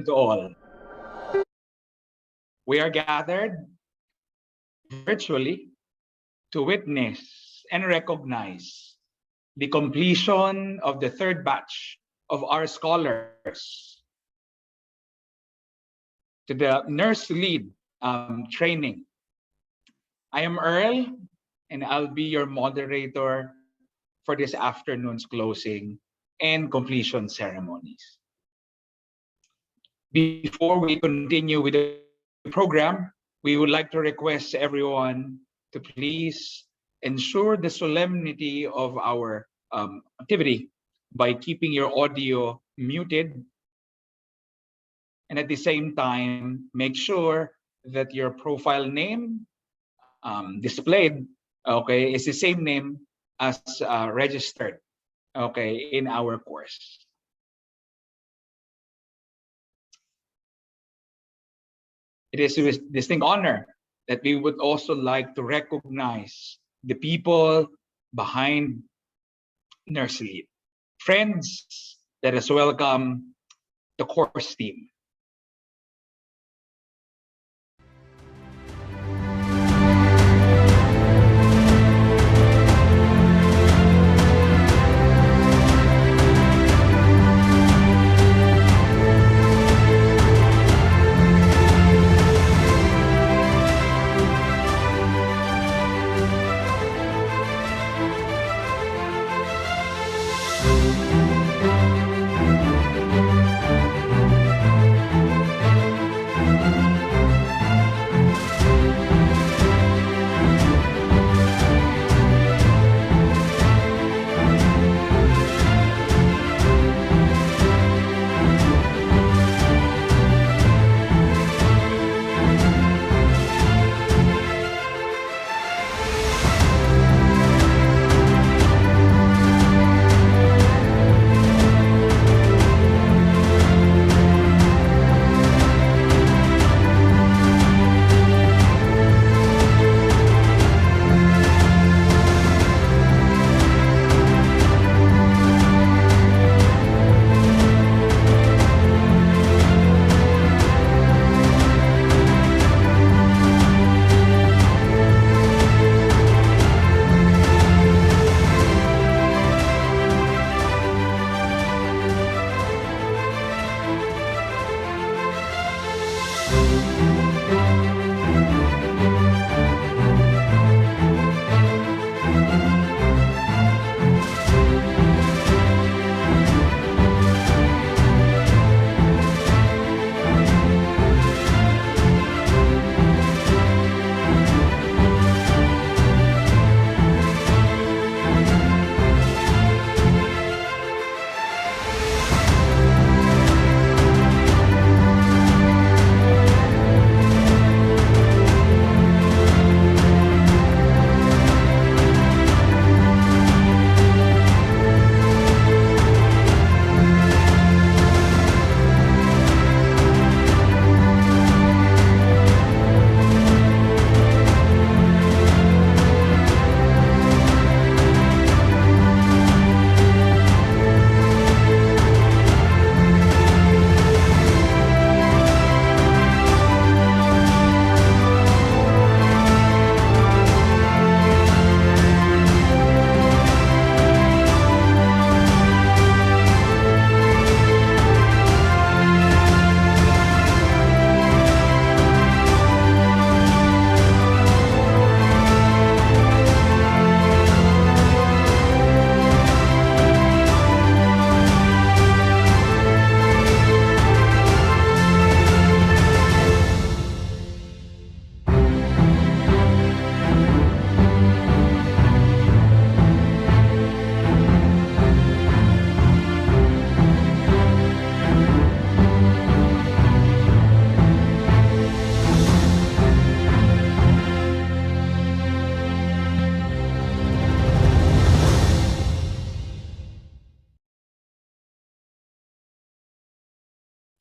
to all. We are gathered virtually to witness and recognize the completion of the third batch of our scholars to the NurseLEAD training. I am Earl, and I'll be your moderator for this afternoon's closing and completion ceremonies. Before we continue with the program, we would like to request everyone to please ensure the solemnity of our activity by keeping your audio muted, and at the same time, make sure that your profile name displayed, okay, is the same name as registered, okay, in our course. It is with distinct honor that we would also like to recognize the people behind NurseLEAD. Friends, let us welcome the course team.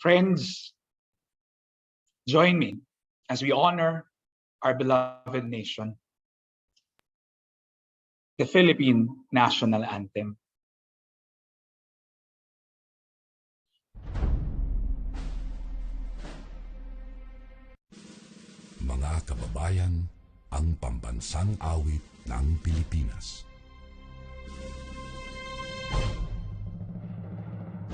Friends, join me as we honor our beloved nation, the Philippine National Anthem. mga kababayan, ang pambansang awit ng Pilipinas.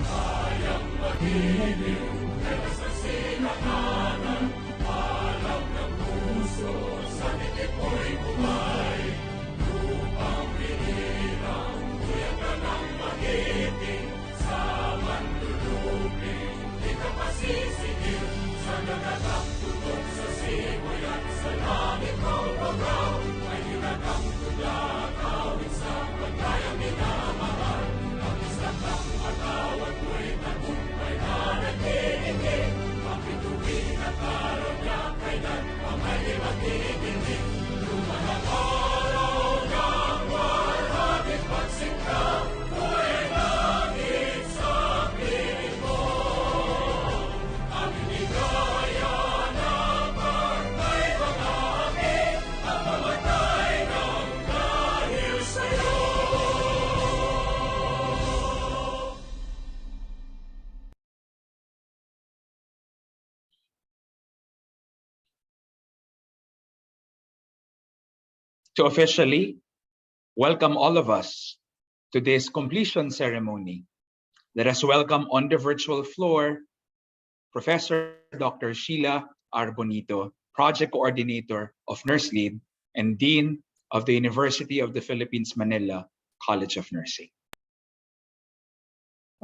Kayang magiliw, pero sa sinakanan, alam ng puso, sa nitip ko'y bumay. Lupang binirang, kuya ka ng magiting, sa manluluping, di ka pasisigil, sa nagagang tutok sa simoy at sa langit ng pagaw, ay hinagang tula, kawin sa pagkayang minamahal. Ang isang ng atawad mo'y tagumpay na nagtitigil, ang bituin at araw niya kailan ang may magtitigil. Lumanang araw ng warhabit pagsingka, buhay langit sa piling mo. Ang inigaya na pagkay mga akin, ang mamatay ng dahil sa'yo. To officially welcome all of us to this completion ceremony, let us welcome on the virtual floor Professor Dr. Sheila R. Bonito, Project Coordinator of NurseLEAD and Dean of the University of the Philippines, Manila College of Nursing.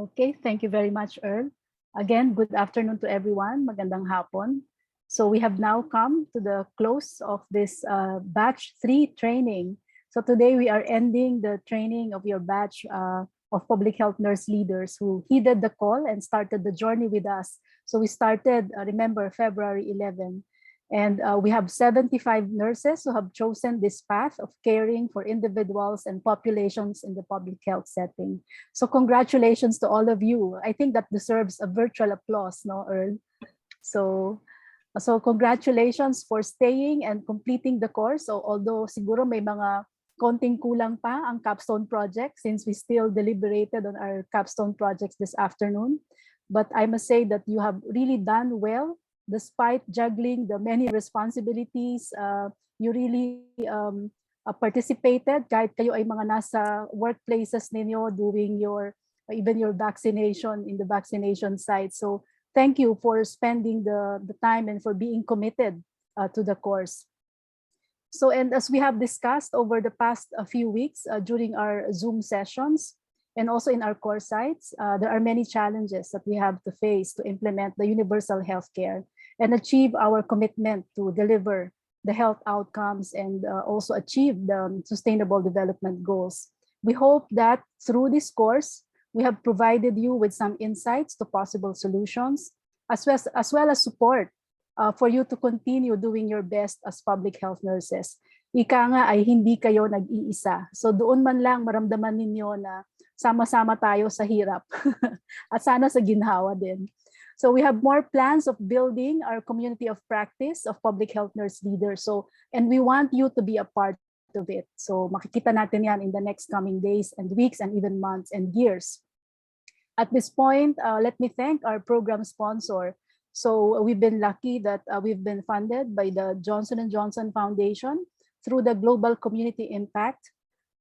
Okay, thank you very much, Earl. Again, good afternoon to everyone. Magandang hapon. So we have now come to the close of this batch 3 training. So today we are ending the training of your batch of public health nurse leaders who heeded the call and started the journey with us. So we started, remember, February 11. And we have 75 nurses who have chosen this path of caring for individuals and populations in the public health setting. So congratulations to all of you. I think that deserves a virtual applause, no, Earl? So congratulations for staying and completing the course. So although siguro may mga konting kulang pa ang capstone project since we still deliberated on our capstone projects this afternoon. But I must say that you have really done well despite juggling the many responsibilities. You really participated kahit kayo ay mga nasa workplaces ninyo doing even your vaccination in the vaccination site. So thank you for spending the time and for being committed to the course. So, and as we have discussed over the past few weeks during our Zoom sessions and also in our course sites, there are many challenges that we have to face to implement the universal healthcare and achieve our commitment to deliver the health outcomes and also achieve the sustainable development goals. We hope that through this course, we have provided you with some insights to possible solutions, as well as support for you to continue doing your best as public health nurses. Ika nga ay hindi kayo nag-iisa. So doon man lang maramdaman ninyo na sama-sama tayo sa hirap at sana sa ginhawa din. So we have more plans of building our community of practice of public health nurse leaders. So, and we want you to be a part of it. So makikita natin yan in the next coming days and weeks and even months and years. At this point, let me thank our program sponsor. So we've been lucky that we've been funded by the Johnson & Johnson Foundation through the Global Community Impact,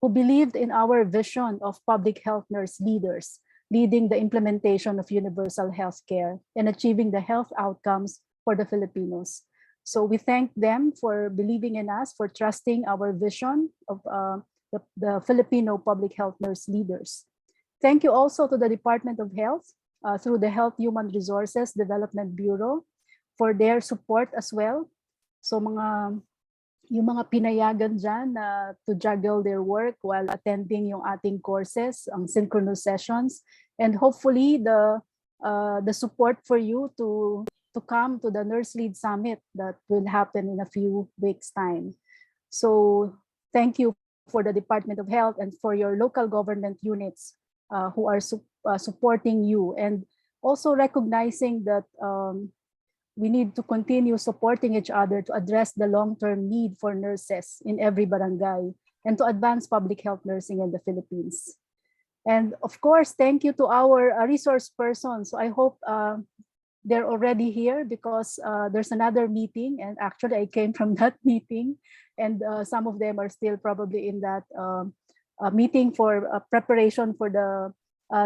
who believed in our vision of public health nurse leaders, leading the implementation of universal health care and achieving the health outcomes for the Filipinos. So we thank them for believing in us, for trusting our vision of the Filipino public health nurse leaders. Thank you also to the Department of Health through the Health Human Resources Development Bureau for their support as well. So yung mga pinayagan dyan to juggle their work while attending yung ating courses, ang synchronous sessions, and hopefully the support for you to come to the NurseLEAD Summit that will happen in a few weeks' time. So thank you for the Department of Health and for your local government units who are supporting you, and also recognizing that we need to continue supporting each other to address the long-term need for nurses in every barangay and to advance public health nursing in the Philippines. And of course, thank you to our resource persons. So I hope they're already here because there's another meeting, and actually I came from that meeting, and some of them are still probably in that meeting for preparation for the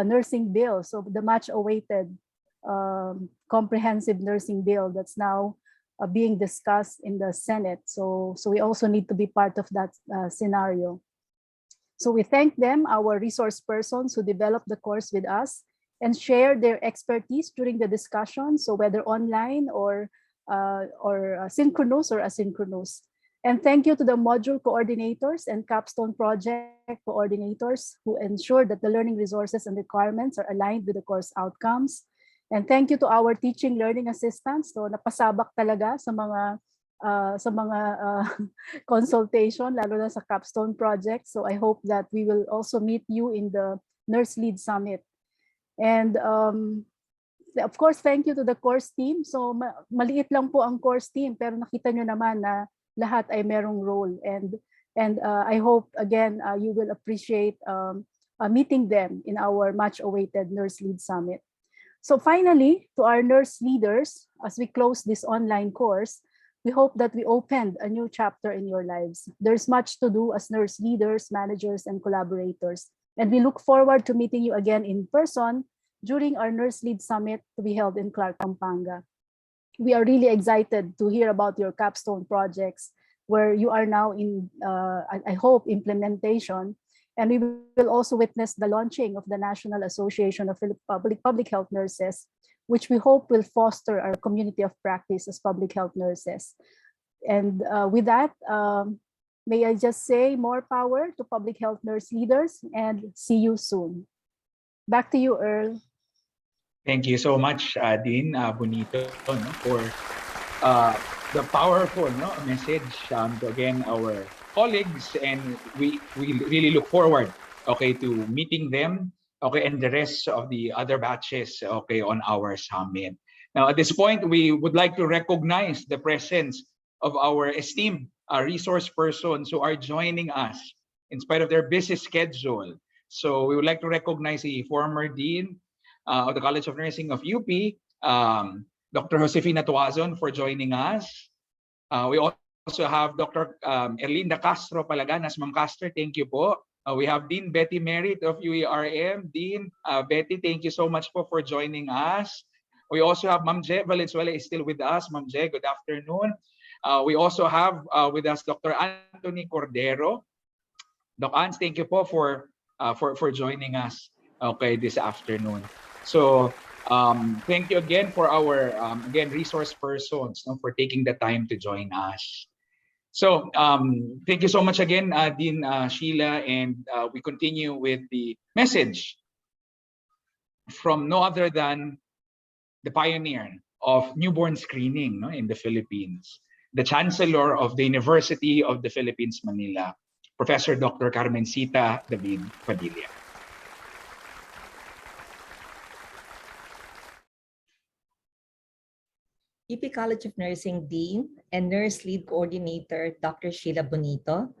nursing bill. So the much awaited comprehensive nursing bill that's now being discussed in the Senate. So we also need to be part of that scenario. So we thank them, our resource persons who developed the course with us and share their expertise during the discussion. So whether online or synchronous or asynchronous. And thank you to the module coordinators and capstone project coordinators who ensure that the learning resources and requirements are aligned with the course outcomes. And thank you to our teaching learning assistants. So napasabak talaga sa mga consultation, lalo na sa capstone project. So I hope that we will also meet you in the NurseLEAD Summit. And of course, thank you to the course team. So maliit lang po ang course team, pero nakita nyo naman na lahat ay merong role. And I hope, again, you will appreciate meeting them in our much-awaited NurseLEAD Summit. So finally, to our nurse leaders, as we close this online course, we hope that we opened a new chapter in your lives. There's much to do as nurse leaders, managers, and collaborators. And we look forward to meeting you again in person during our NurseLEAD Summit to be held in Clark, Pampanga. We are really excited to hear about your capstone projects where you are now in, I hope, implementation. And we will also witness the launching of the National Association of Public Health Nurses, which we hope will foster our community of practice as public health nurses. And with that, may I just say more power to public health nurse leaders, and see you soon. Back to you, Earl. Thank you so much, Dean Bonito, for the powerful message to again our colleagues, and we really look forward to meeting them and the rest of the other batches on our summit. Now at this point, we would like to recognize the presence of our esteemed resource persons who are joining us in spite of their busy schedule. So we would like to recognize the former dean of the College of Nursing of UP, Dr. Josefina Tuazon, for joining us. We also have Dr. Erlinda Castro Palaganas. Ma'am Castro, thank you po. We have Dean Betty Merritt of UERM. Dean Betty, thank you so much po for joining us. We also have Ma'am Je Valenzuela is still with us. Ma'am Je, good afternoon. We also have with us Dr. Anthony Cordero. Doc Ans, thank you po for joining us this afternoon. So thank you again for our resource persons for taking the time to join us. So thank you so much again, Dean Sheila, and we continue with the message from no other than the pioneer of newborn screening in the Philippines, the Chancellor of the University of the Philippines, Manila, Professor Dr. Carmencita David Padilla. UP College of Nursing Dean and NurseLEAD Coordinator Dr. Sheila Bonito,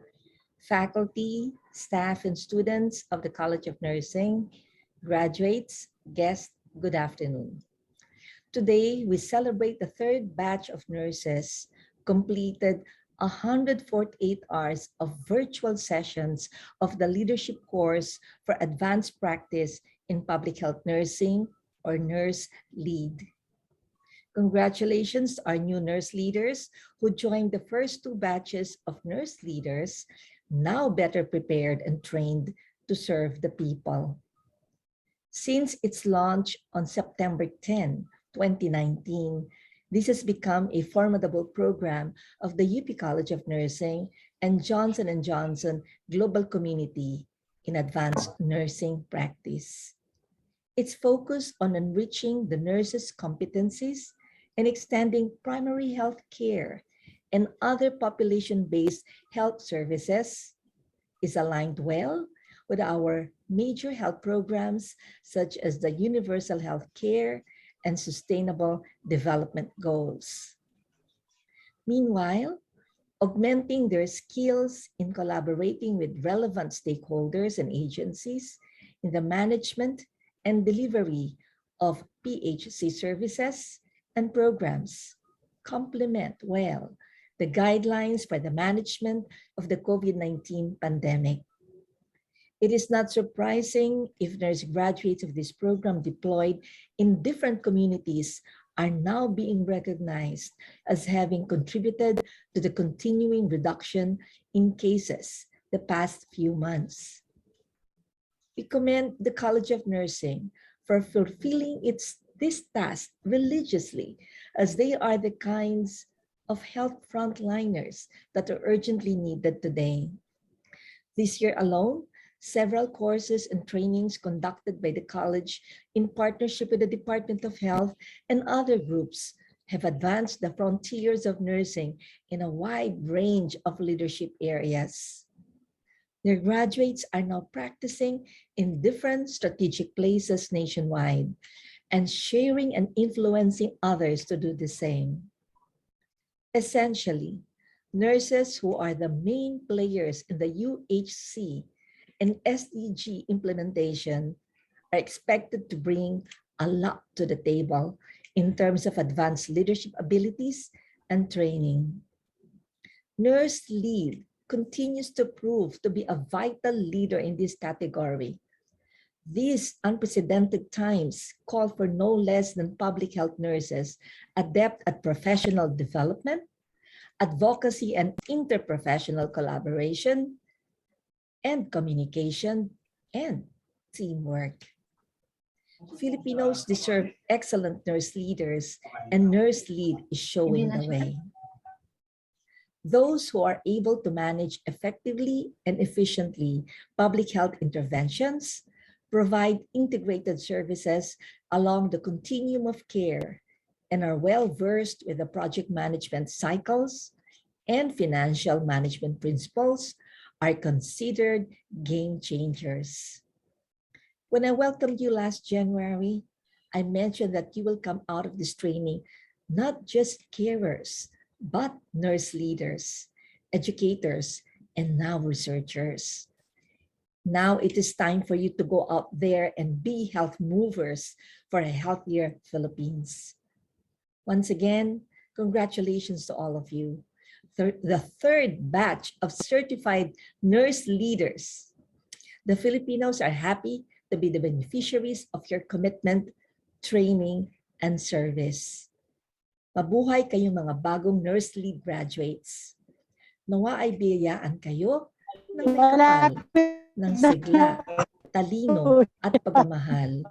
faculty, staff, and students of the College of Nursing, graduates, guests, good afternoon. Today, we celebrate the third batch of nurses completed 148 hours of virtual sessions of the leadership course for advanced practice in public health nursing, or NurseLEAD. Congratulations to our new nurse leaders who joined the first two batches of nurse leaders, now better prepared and trained to serve the people. Since its launch on September 10, 2019, this has become a formidable program of the UP College of Nursing and Johnson & Johnson Global Community in advanced nursing practice. It's focused on enriching the nurses' competencies and extending primary health care and other population-based health services, is aligned well with our major health programs such as the Universal Health Care and Sustainable Development Goals. Meanwhile, augmenting their skills in collaborating with relevant stakeholders and agencies in the management and delivery of PHC services and programs complement well the guidelines for the management of the COVID-19 pandemic. It is not surprising if nurse graduates of this program deployed in different communities are now being recognized as having contributed to the continuing reduction in cases the past few months. We commend the College of Nursing for fulfilling this task religiously, as they are the kinds of health frontliners that are urgently needed today. This year alone, several courses and trainings conducted by the college in partnership with the Department of Health and other groups have advanced the frontiers of nursing in a wide range of leadership areas. Their graduates are now practicing in different strategic places nationwide and sharing and influencing others to do the same. Essentially, nurses who are the main players in the UHC and SDG implementation are expected to bring a lot to the table in terms of advanced leadership abilities and training. NurseLEAD continues to prove to be a vital leader in this category. These unprecedented times call for no less than public health nurses adept at professional development, advocacy and interprofessional collaboration, and communication and teamwork. Filipinos deserve excellent nurse leaders, and NurseLEAD is showing the way. Those who are able to manage effectively and efficiently public health interventions, provide integrated services along the continuum of care, and are well-versed with the project management cycles and financial management principles are considered game changers. When I welcomed you last January, I mentioned that you will come out of this training not just carers, but nurse leaders, educators, and now researchers. Now it is time for you to go out there and be health movers for a healthier Philippines. Once again, congratulations to all of you. The third batch of certified nurse leaders. The Filipinos are happy to be the beneficiaries of your commitment, training, and service. Mabuhay kayong mga bagong NurseLEAD graduates. Nawa ay biyayaan kayo ng may kapal ng sigla, talino, at pagmamahal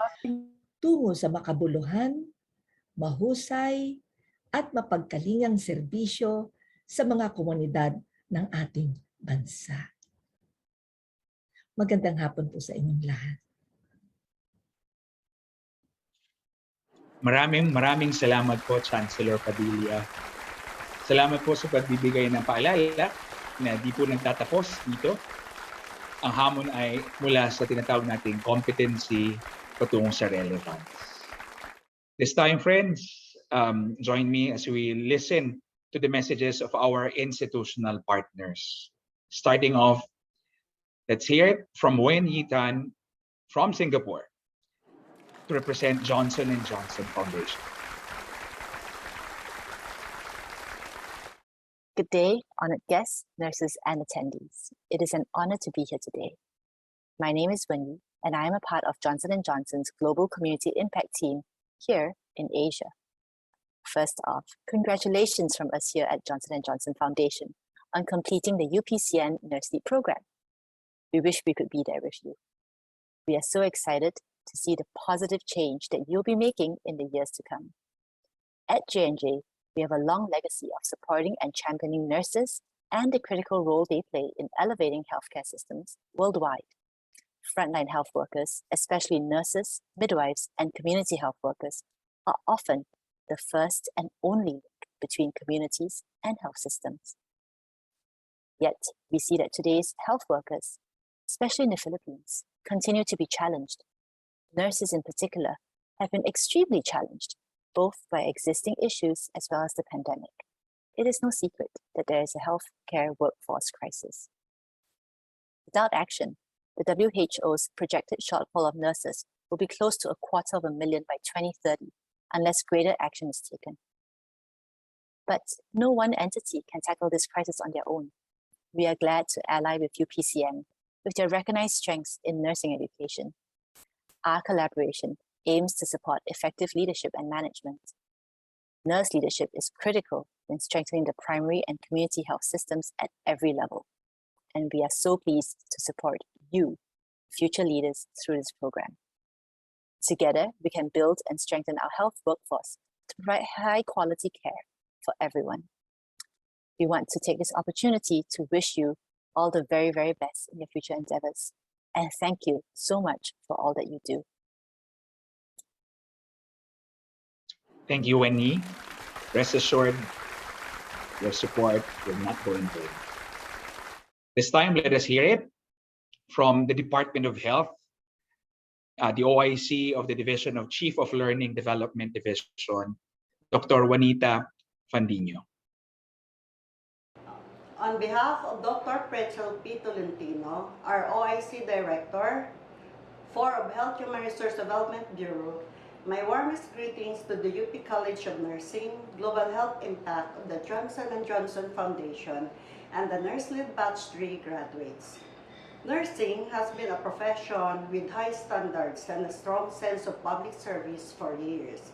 tungo sa makabuluhan, mahusay, at mapagkalingang serbisyo sa mga komunidad ng ating bansa. Magandang hapon po sa inyong lahat. Maraming salamat po, Chancellor Padilla. Salamat po sa pagbibigay ng paalala na di po nagtatapos dito. Ang hamon ay mula sa tinatawag nating competency patungo sa relevance. This time, friends, join me as we listen to the messages of our institutional partners. Starting off, let's hear it from Wen Yitan from Singapore to represent Johnson & Johnson Foundation. Good day, honored guests, nurses, and attendees. It is an honor to be here today. My name is Wenyi, and I am a part of Johnson & Johnson's Global Community Impact Team here in Asia. First off, congratulations from us here at Johnson & Johnson Foundation on completing the UPCN NurseLEAD program. We wish we could be there with you. We are so excited to see the positive change that you'll be making in the years to come. At J&J, we have a long legacy of supporting and championing nurses and the critical role they play in elevating healthcare systems worldwide. Frontline health workers, especially nurses, midwives, and community health workers, are often the first and only link between communities and health systems. Yet, we see that today's health workers, especially in the Philippines, continue to be challenged. Nurses in particular have been extremely challenged, both by existing issues as well as the pandemic. It is no secret that there is a healthcare workforce crisis. Without action, the WHO's projected shortfall of nurses will be close to 250,000 by 2030, unless greater action is taken. But no one entity can tackle this crisis on their own. We are glad to ally with UPCN with their recognized strengths in nursing education. Our collaboration aims to support effective leadership and management. Nurse leadership is critical in strengthening the primary and community health systems at every level. And we are so pleased to support you, future leaders, through this program. Together, we can build and strengthen our health workforce to provide high-quality care for everyone. We want to take this opportunity to wish you all the very, very best in your future endeavors. And thank you so much for all that you do. Thank you, Wendy. Rest assured, your support will not go in vain. This time, let us hear it from the Department of Health, the OIC of the Division of Chief of Learning Development Division, Dr. Juanita Fandino. On behalf of Dr. Pretzel P. Tolentino, our OIC Director, 4 of Health Human Resource Development Bureau, my warmest greetings to the UP College of Nursing, Global Health Impact of the Johnson & Johnson Foundation, and the NurseLEAD Batch 3 graduates. Nursing has been a profession with high standards and a strong sense of public service for years.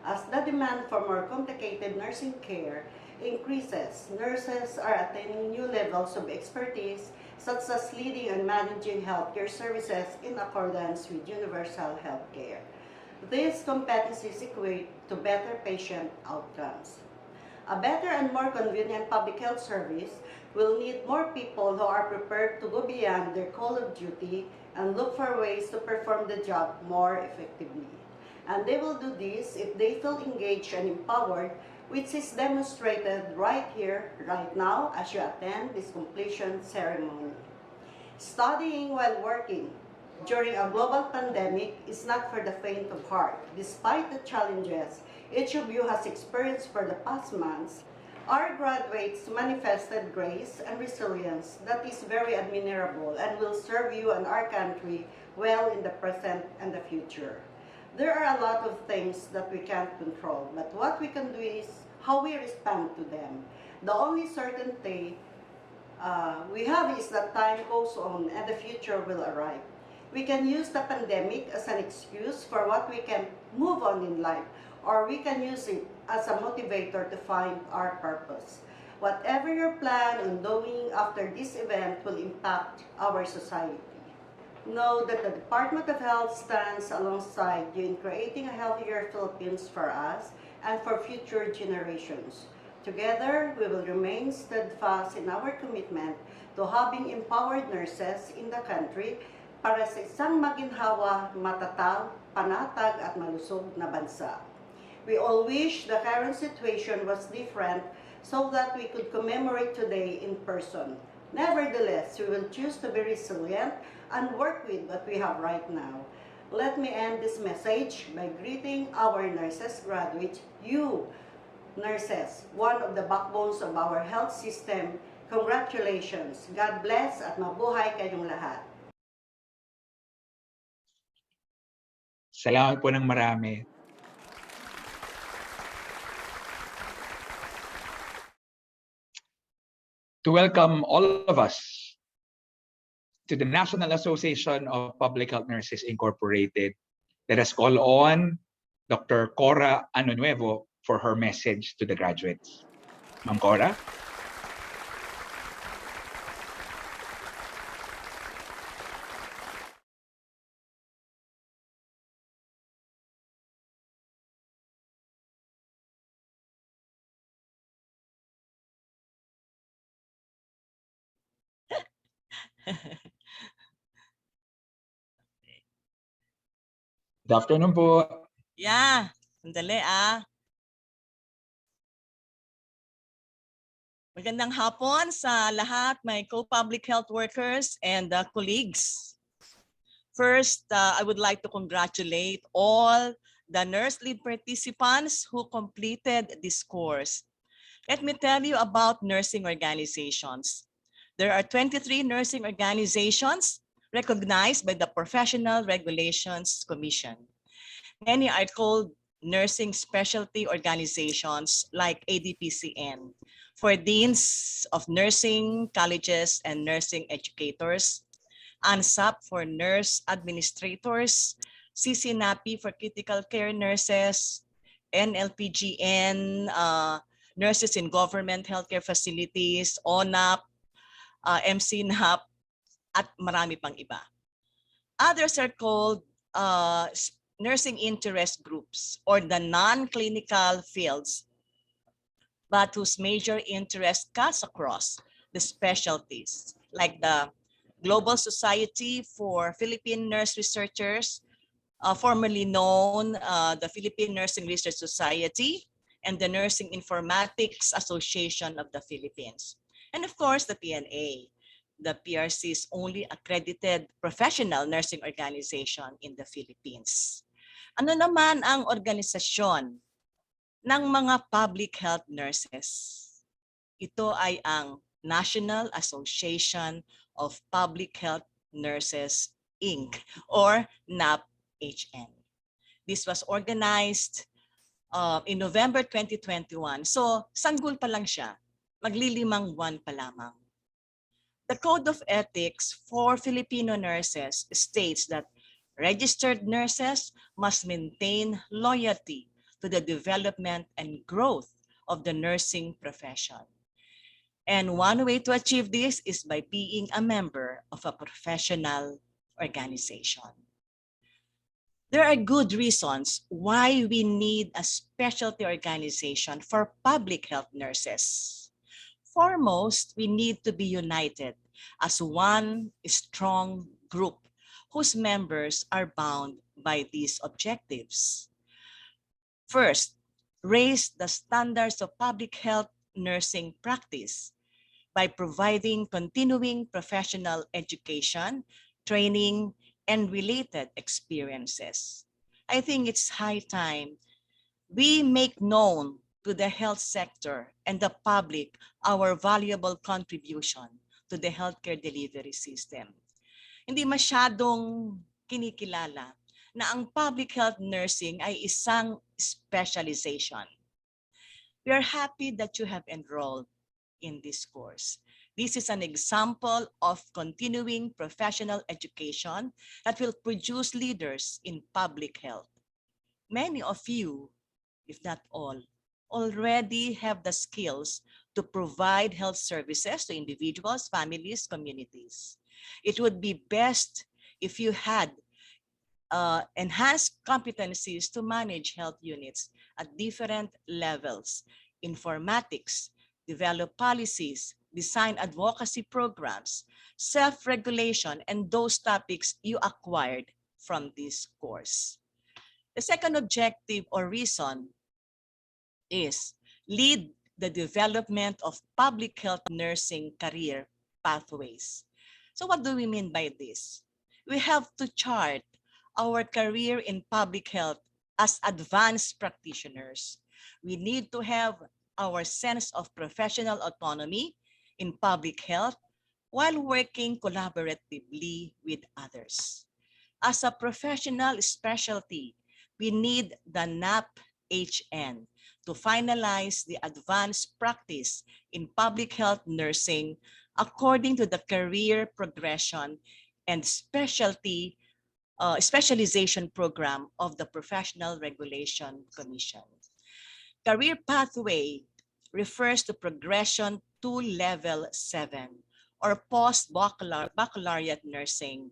As the demand for more complicated nursing care increases, nurses are attaining new levels of expertise, such as leading and managing healthcare services in accordance with universal health care. These competencies equate to better patient outcomes. A better and more convenient public health service will need more people who are prepared to go beyond their call of duty and look for ways to perform the job more effectively. And they will do this if they feel engaged and empowered, which is demonstrated right here, right now, as you attend this completion ceremony. Studying while working during a global pandemic is not for the faint of heart. Despite the challenges each of you has experienced for the past months, our graduates manifested grace and resilience that is very admirable and will serve you and our country well in the present and the future. There are a lot of things that we can't control, but what we can do is how we respond to them. The only certainty we have is that time goes on and the future will arrive. We can use the pandemic as an excuse for what we can move on in life, or we can use it as a motivator to find our purpose. Whatever your plan on doing after this event will impact our society. Know that the Department of Health stands alongside you in creating a healthier Philippines for us and for future generations. Together, we will remain steadfast in our commitment to having empowered nurses in the country para sa isang maginhawa, matatag, panatag at malusog na bansa. We all wish the current situation was different so that we could commemorate today in person. Nevertheless, we will choose to be resilient and work with what we have right now. Let me end this message by greeting our nurses graduates, you nurses, one of the backbones of our health system. Congratulations. God bless at mabuhay kayong lahat. Salamat po ng marami. To welcome all of us to the National Association of Public Health Nurses Incorporated, let us call on Dr. Cora Anonuevo for her message to the graduates. Ma'am Cora? Good afternoon po. Yeah, sandali Magandang hapon sa lahat, my co-public health workers and colleagues. First, I would like to congratulate all the NurseLEAD participants who completed this course. Let me tell you about nursing organizations. There are 23 nursing organizations recognized by the Professional Regulations Commission. Many are called nursing specialty organizations like ADPCN, for deans of nursing colleges and nursing educators, ANSAP for nurse administrators, CCNAPI for critical care nurses, NLPGN, nurses in government healthcare facilities, ONAP, MCNAP, at marami pang iba. Others are called nursing interest groups, or the non-clinical fields, but whose major interest cuts across the specialties, like the Global Society for Philippine Nurse Researchers, formerly known the Philippine Nursing Research Society, and the Nursing Informatics Association of the Philippines. And of course, the PNA, the PRC's only accredited professional nursing organization in the Philippines. Ano naman ang organisasyon ng mga public health nurses? Ito ay ang National Association of Public Health Nurses, Inc. or NAPHN. This was organized in November 2021. So, sanggol pa lang siya. Maglilimang buwan pa lamang. The Code of Ethics for Filipino nurses states that registered nurses must maintain loyalty to the development and growth of the nursing profession. And one way to achieve this is by being a member of a professional organization. There are good reasons why we need a specialty organization for public health nurses. Foremost, we need to be united as one strong group whose members are bound by these objectives. First, raise the standards of public health nursing practice by providing continuing professional education, training, and related experiences. I think it's high time we make known to the health sector and the public our valuable contribution to the healthcare delivery system. Hindi masyadong kinikilala na ang public health nursing ay isang specialization. We are happy that you have enrolled in this course. This is an example of continuing professional education that will produce leaders in public health. Many of you, if not all, already have the skills to provide health services to individuals, families, communities. It would be best if you had enhanced competencies to manage health units at different levels, informatics, develop policies, design advocacy programs, self-regulation, and those topics you acquired from this course. The second objective or reason is lead the development of public health nursing career pathways. So what do we mean by this? We have to chart our career in public health as advanced practitioners. We need to have our sense of professional autonomy in public health while working collaboratively with others. As a professional specialty, we need the NAPHN to finalize the advanced practice in public health nursing according to the career progression and specialization program of the Professional Regulation Commission. Career pathway refers to progression to level 7 or post-baccalaureate nursing,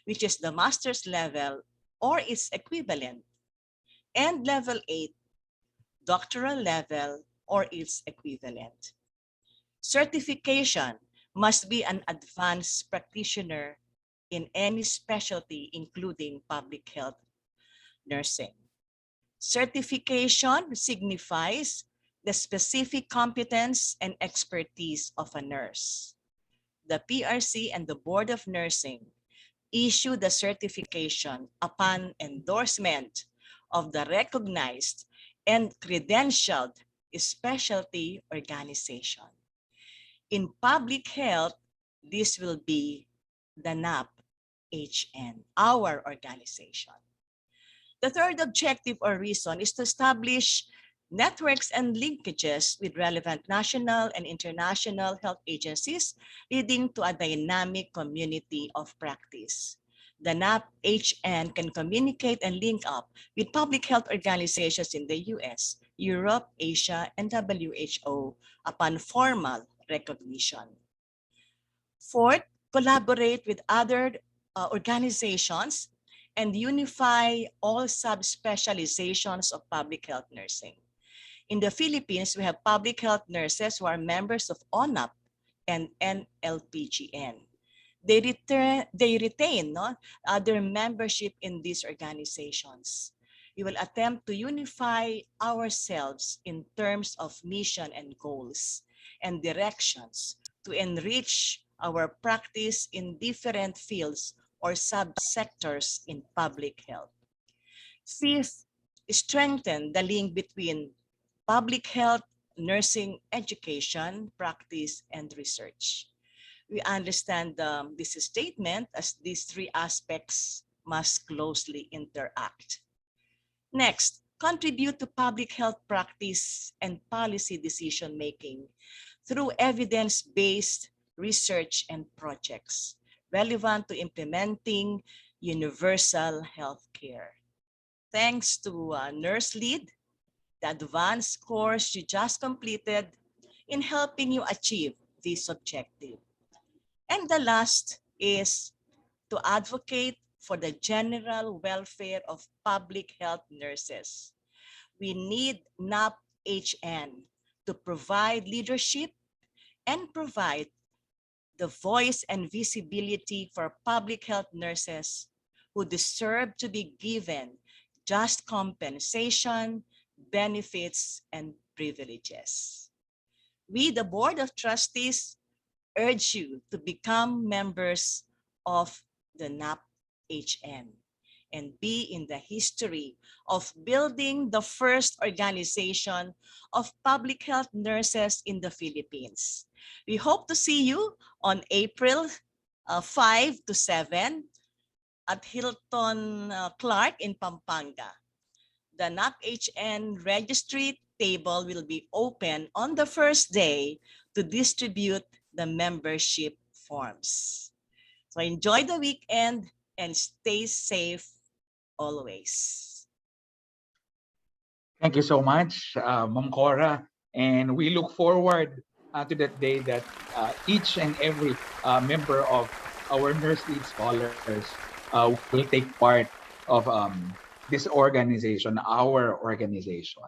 which is the master's level or its equivalent, and level 8, doctoral level or its equivalent. Certification must be an advanced practitioner in any specialty, including public health nursing. Certification signifies the specific competence and expertise of a nurse. The PRC and the Board of Nursing issue the certification upon endorsement of the recognized and credentialed specialty organization. In public health, this will be the NAPHN, our organization. The third objective or reason is to establish networks and linkages with relevant national and international health agencies, leading to a dynamic community of practice. The NAP-HN can communicate and link up with public health organizations in the US, Europe, Asia, and WHO upon formal recognition. Fourth, collaborate with other organizations and unify all subspecializations of public health nursing. In the Philippines, we have public health nurses who are members of ONAP and NLPGN. They retain their membership in these organizations. We will attempt to unify ourselves in terms of mission and goals and directions to enrich our practice in different fields or subsectors in public health. Fifth, strengthen the link between public health, nursing, education, practice, and research. We understand this statement as these three aspects must closely interact. Next, contribute to public health practice and policy decision-making through evidence-based research and projects relevant to implementing universal health care. Thanks to NurseLEAD, the advanced course you just completed, in helping you achieve this objective. And the last is to advocate for the general welfare of public health nurses. We need NAP-HN to provide leadership and provide the voice and visibility for public health nurses who deserve to be given just compensation, benefits, and privileges. We, the Board of Trustees, urge you to become members of the NAP-HN and be in the history of building the first organization of public health nurses in the Philippines. We hope to see you on April 5 to 7 at Hilton Clark in Pampanga. The NAP-HN registry table will be open on the first day to distribute the membership forms. So enjoy the weekend and stay safe always. Thank you so much, Ma'am Cora. And we look forward to that day that each and every member of our NurseLEAD scholars will take part of this organization, our organization.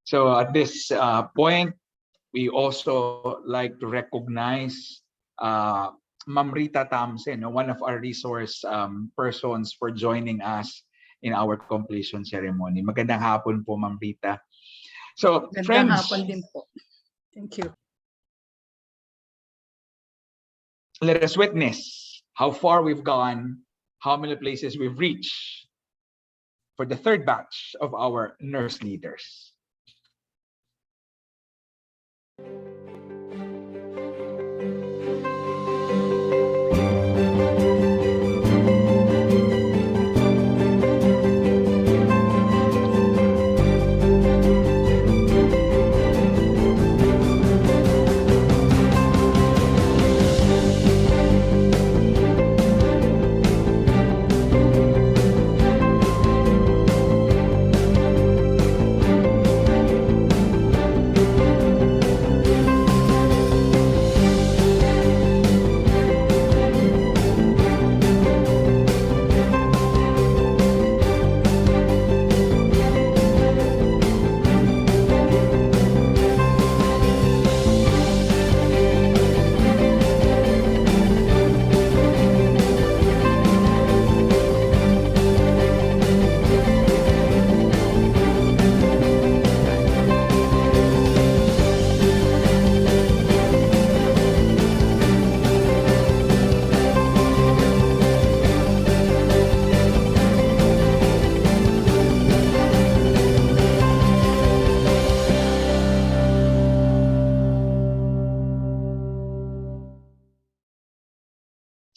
So at this point, we also like to recognize Ma'am Rita Thompson, one of our resource persons for joining us in our completion ceremony. Magandang hapon po, Ma'am Rita. So, Magandang friends, hapon din po. Thank you. let us witness how far we've gone, how many places we've reached for the third batch of our nurse leaders.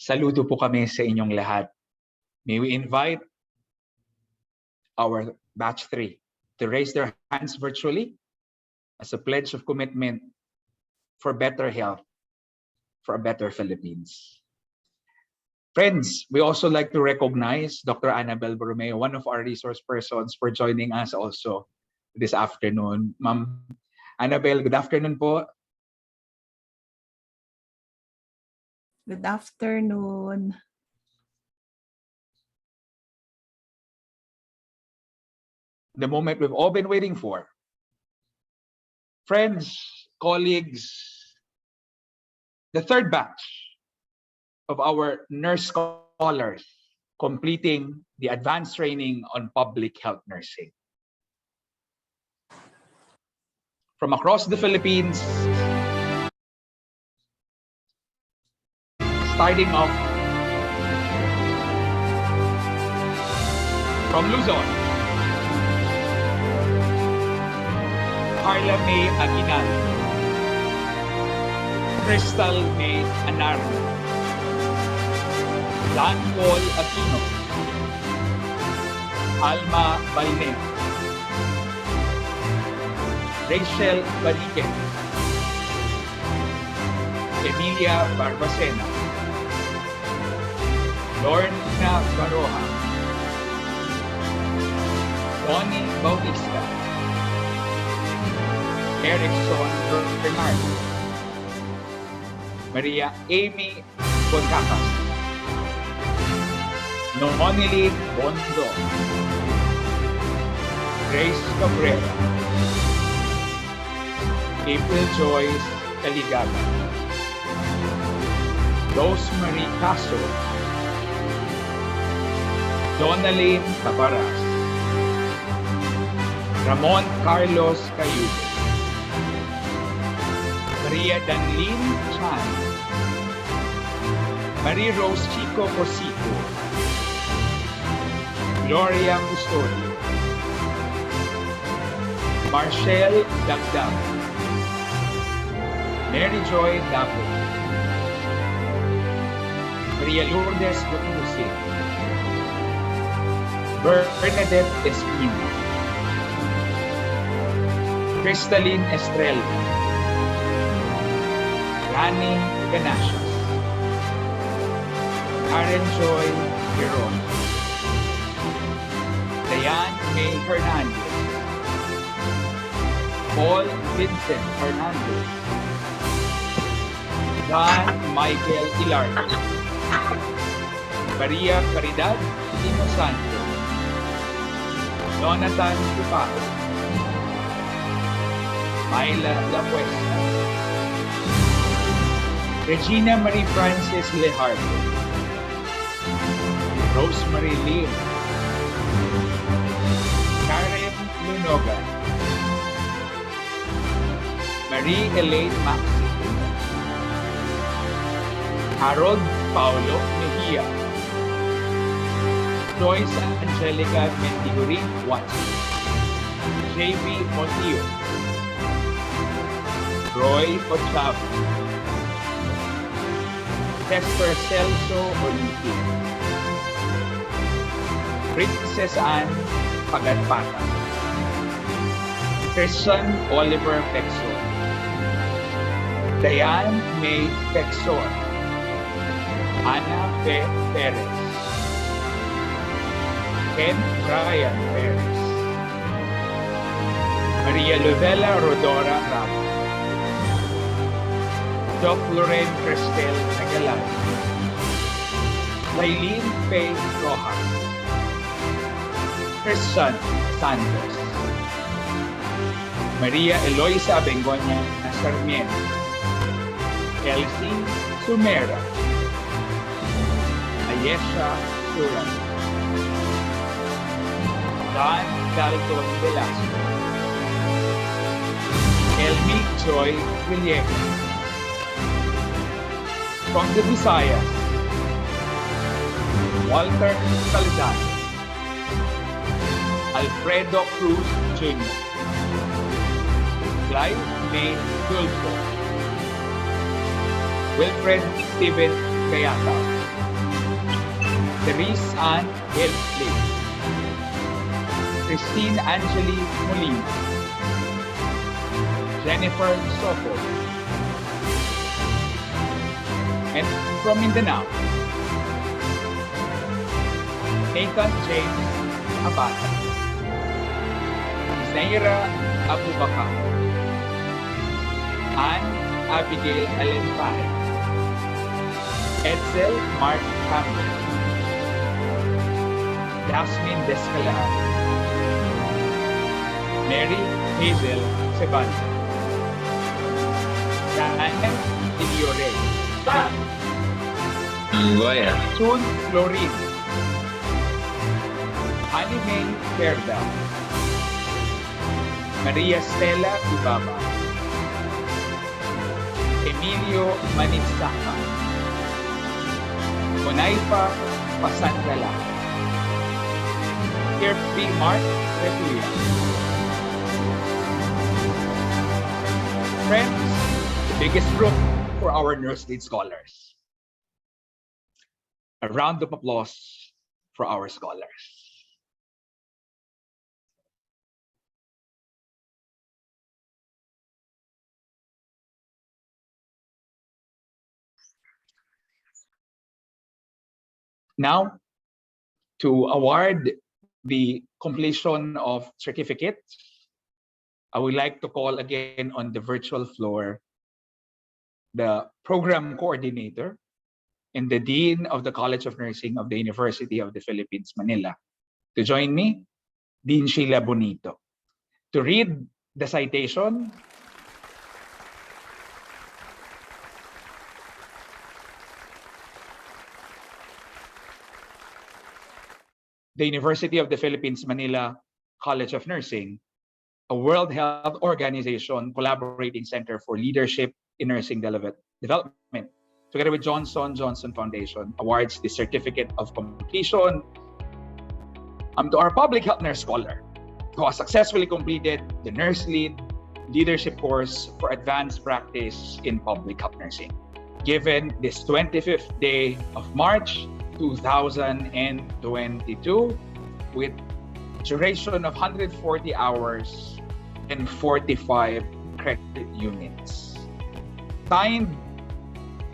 Saludo po kami sa inyong lahat. May we invite our batch 3 to raise their hands virtually as a pledge of commitment for better health, for a better Philippines. Friends, we also like to recognize Dr. Annabel Borromeo, one of our resource persons, for joining us also this afternoon. Ma'am Annabel, good afternoon po. Good afternoon. The moment we've all been waiting for. Friends, colleagues, the third batch of our nurse scholars completing the advanced training on public health nursing. From across the Philippines, starting off from Luzon, Carla May Aguinal, Crystal May Anarno, Dan Paul Aquino, Alma Balneo, Rachel Bariquez, Emilia Barbacena, Lorna Baroja, Tony Bautista, Erickson Bernardo, Maria Amy Boncacas, Nomonili Bondo, Grace Cabrera, April Joyce Caligaga, Rosemary Castro, Donalyn Tabaras, Ramon Carlos Cayude, Maria Danlin Chan, Marie Rose Chico Cosico, Gloria Custodio, Marcel Dagdag, Mary Joy Dapo, Maria Lourdes Gutuse, Bernadette Espino, Crystalline Estrella, Rani Ganashas, Karen Joy Giron, Diane May Hernandez, Paul Vincent Hernandez, Don Michael Ilardo, Maria Caridad Inosanto, Jonathan Tupaco, Myla La Puesta, Regina Marie Frances Lejardo, Rosemary Lim, Karen Lunoga, Marie Elaine Maxi, Harold Paulo Mejia, Joyce Angelica Mendigurin Watson, J.B. Montillo, Roy Ochavo, Hester Celso Olimpio, Princess Anne Paganpata, Christian Oliver Pexor, Diane May Pexor, Ana Fe Perez, Ken Ryan Perez, Maria Lovella Rodora Ramos, Doc Loren Cristel Nagalan, Lailin Faye Rojas, Christian Santos, Maria Eloisa Bengoña Sarmiento, Elsie Sumera, Ayesha Suran, Don Dalton Velasco, Elmi Joy Villegas. From the Visayas, Walter Calzano, Alfredo Cruz Jr., Clive May Gulfo, Wilfred Steven Kayata, Therese Ann Helsley, Christine Angeli Molina, Jennifer Sopo, and from Mindanao, Nathan James Abata, Zaira Abubakar, Anne Abigail Alentay, Edsel Mark Campbell, Jasmine Descalar, Mary Hazel Sebano, Daniel Iliore, Sun Florin, Annie May Perda, Maria Stella Ibaba, Emilio Manitsaka, Onaifa Pasandala, Kirby Mark Retuya. Friends, the biggest group for our NurseLEAD scholars. A round of applause for our scholars. Now, to award the completion of certificates, I would like to call again on the virtual floor the program coordinator and the Dean of the College of Nursing of the University of the Philippines, Manila, to join me, Dean Sheila Bonito, to read the citation the University of the Philippines, Manila College of Nursing, a World Health Organization collaborating center for leadership in nursing development, together with Johnson Johnson Foundation, awards the certificate of completion to our public health nurse scholar who has successfully completed the NurseLEAD leadership course for advanced practice in public health nursing, given this 25th day of March 2022, with duration of 140 hours and 45 credit units. Signed,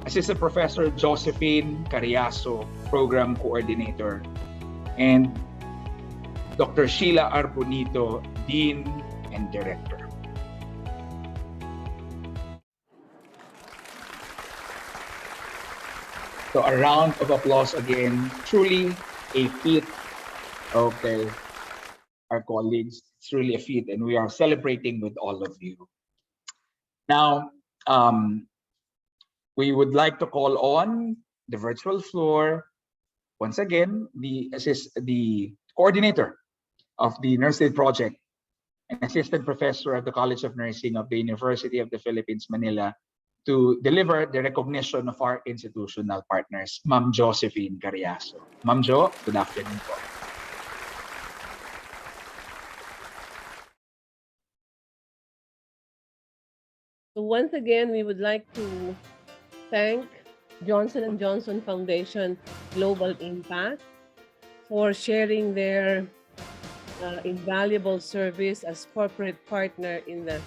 Assistant Professor Josephine Cariaso, Program Coordinator, and Dr. Sheila Arbonito, Dean and Director. So a round of applause again. Truly a feat. Okay, our colleagues, it's really a feat, and we are celebrating with all of you. Now, we would like to call on the virtual floor once again the coordinator of the NurseLEAD project and assistant professor of the College of Nursing of the University of the Philippines, Manila, to deliver the recognition of our institutional partners, Ma'am Josephine Cariaso. Ma'am Jo, good afternoon po. So once again, we would like to thank Johnson & Johnson Foundation Global Impact for sharing their invaluable service as corporate partner in the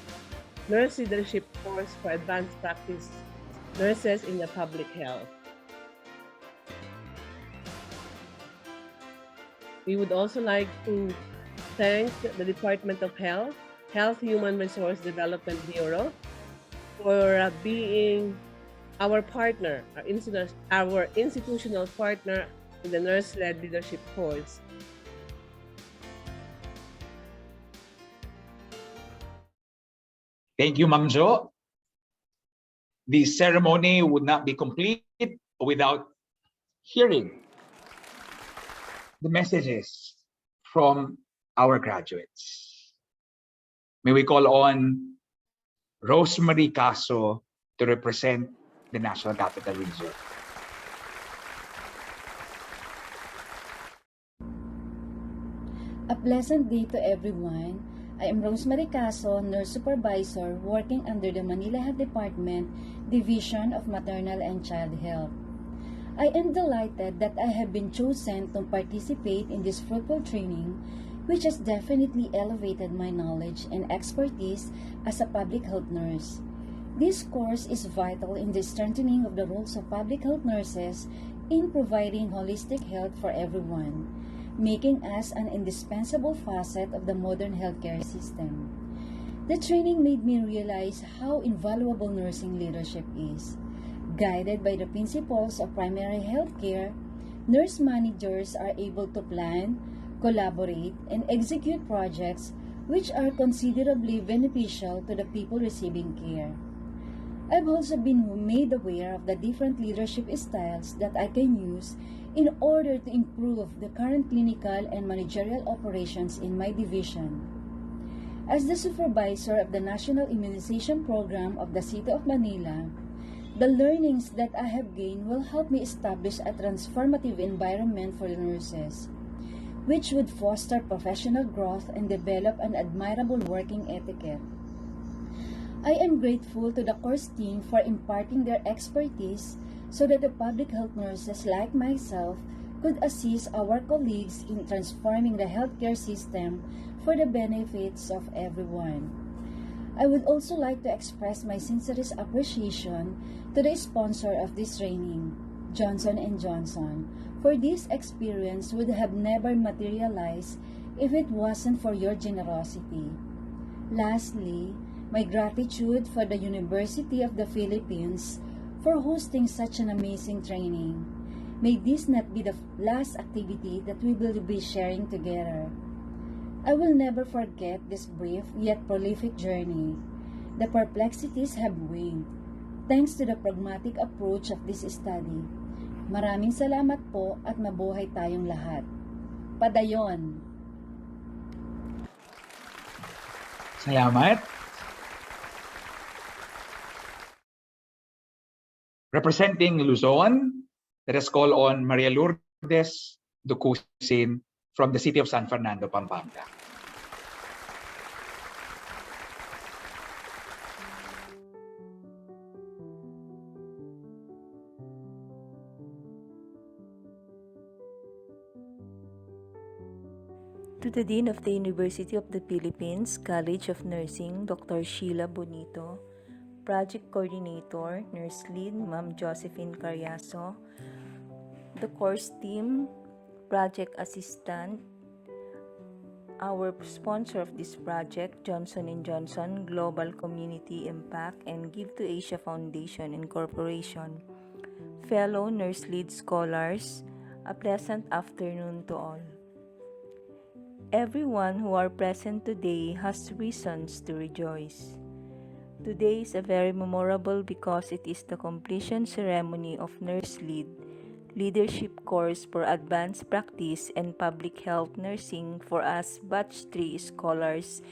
Nurse Leadership course for advanced practice nurses in the public health. We would also like to thank the Department of Health, Health Human Resource Development Bureau, for being our partner, our institutional partner in the NurseLEAD leadership course. Thank you, Ma'am Jo. The ceremony would not be complete without hearing the messages from our graduates. May we call on Rosemary Caso to represent the National Capital Region. A pleasant day to everyone. I am Rosemary Caso, Nurse Supervisor working under the Manila Health Department, Division of Maternal and Child Health. I am delighted that I have been chosen to participate in this fruitful training which has definitely elevated my knowledge and expertise as a public health nurse. This course is vital in the strengthening of the roles of public health nurses in providing holistic health for everyone, making us an indispensable facet of the modern healthcare system. The training made me realize how invaluable nursing leadership is. Guided by the principles of primary healthcare, nurse managers are able to plan, collaborate, and execute projects which are considerably beneficial to the people receiving care. I've also been made aware of the different leadership styles that I can use in order to improve the current clinical and managerial operations in my division. As the supervisor of the National Immunization Program of the City of Manila, the learnings that I have gained will help me establish a transformative environment for the nurses, which would foster professional growth and develop an admirable working etiquette. I am grateful to the course team for imparting their expertise so that the public health nurses like myself could assist our colleagues in transforming the healthcare system for the benefits of everyone. I would also like to express my sincerest appreciation to the sponsor of this training, Johnson & Johnson, for this experience would have never materialized if it wasn't for your generosity. Lastly, my gratitude for the University of the Philippines for hosting such an amazing training. May this not be the last activity that we will be sharing together. I will never forget this brief yet prolific journey. The perplexities have waned, thanks to the pragmatic approach of this study. Maraming salamat po at mabuhay tayong lahat. Padayon! Salamat. Representing Luzon, let us call on Maria Lourdes Ducusin from the city of San Fernando, Pampanga. To the Dean of the University of the Philippines, College of Nursing, Dr. Sheila Bonito, Project Coordinator, NurseLEAD, Ma'am Josephine Carriazo, the course team, Project Assistant, our sponsor of this project, Johnson & Johnson Global Community Impact and Give to Asia Foundation Incorporation, fellow NurseLEAD scholars, a pleasant afternoon to all. Everyone who are present today has reasons to rejoice. Today is a very memorable because it is the completion ceremony of NurseLEAD, Leadership Course for Advanced Practice and Public Health Nursing for us Batch 3 scholars